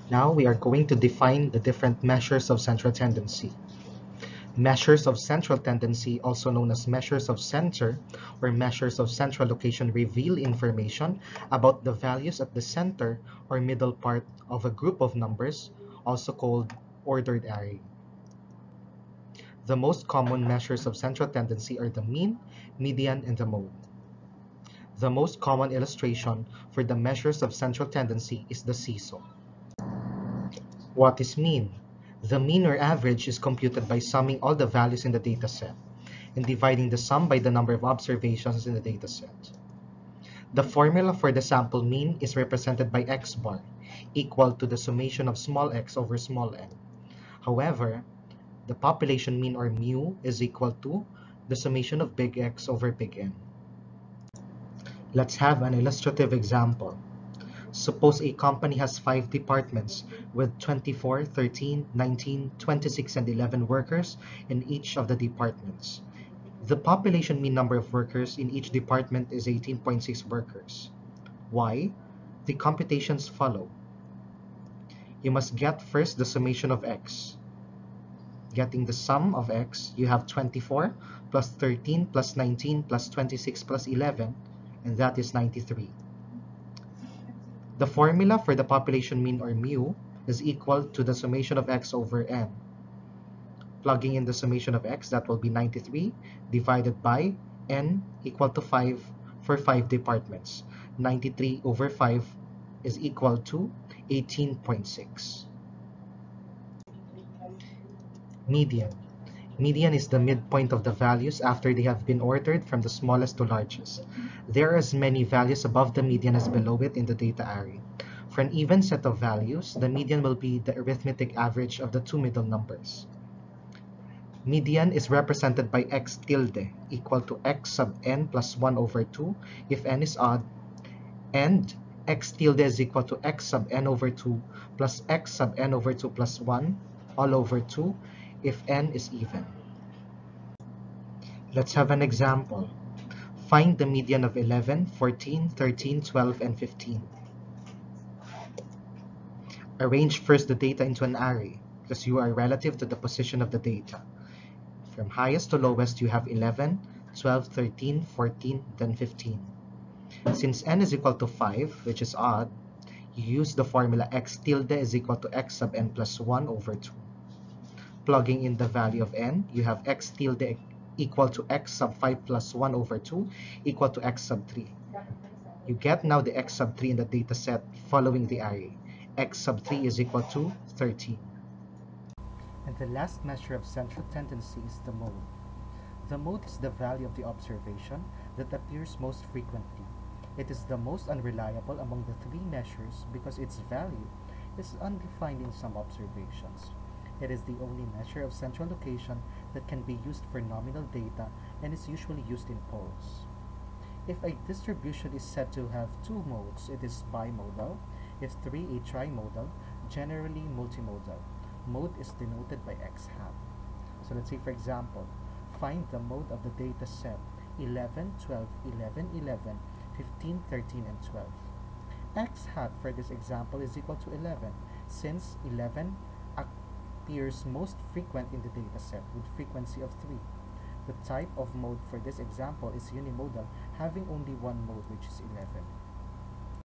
Now we are going to define the different measures of central tendency. Measures of central tendency, also known as measures of center or measures of central location, reveal information about the values at the center or middle part of a group of numbers, also called ordered array. The most common measures of central tendency are the mean, median, and the mode. The most common illustration for the measures of central tendency is the seesaw. What is mean? The mean or average is computed by summing all the values in the dataset and dividing the sum by the number of observations in the dataset. The formula for the sample mean is represented by x bar, equal to the summation of small x over small n. However, the population mean or mu is equal to the summation of big X over big N. Let's have an illustrative example. Suppose a company has 5 departments with 24, 13, 19, 26, and 11 workers in each of the departments. The population mean number of workers in each department is 18.6 workers. Why? The computations follow. You must get first the summation of X. Getting the sum of X, you have 24 plus 13 plus 19 plus 26 plus 11, and that is 93. The formula for the population mean or mu is equal to the summation of X over N. Plugging in the summation of X, that will be 93 divided by N equal to 5 for 5 departments. 93 over 5 is equal to 18.6. Median. Median is the midpoint of the values after they have been ordered from the smallest to largest. There are as many values above the median as below it in the data array. For an even set of values, the median will be the arithmetic average of the two middle numbers. Median is represented by x tilde equal to x sub n plus 1 over 2 if n is odd, and x tilde is equal to x sub n over 2 plus x sub n over 2 plus 1 all over 2 if n is even. Let's have an example. Find the median of 11, 14, 13, 12, and 15. Arrange first the data into an array because you are relative to the position of the data. From highest to lowest, you have 11, 12, 13, 14, then 15. Since n is equal to 5, which is odd, you use the formula x tilde is equal to x sub n plus 1 over 2. Plugging in the value of n, you have x tilde equal to x sub 5 plus 1 over 2 equal to x sub 3. You get now the x sub 3 in the data set following the array. X sub 3 is equal to 13. And the last measure of central tendency is the mode. The mode is the value of the observation that appears most frequently. It is the most unreliable among the three measures because its value is undefined in some observations. It is the only measure of central location that can be used for nominal data and is usually used in polls. If a distribution is said to have two modes, it is bimodal. If three, a trimodal, generally multimodal. Mode is denoted by x hat. So let's say, for example, find the mode of the data set 11, 12, 11, 11, 15, 13, and 12. X hat for this example is equal to 11 since 11 appears most frequent in the data set with frequency of 3. The type of mode for this example is unimodal, having only one mode, which is 11.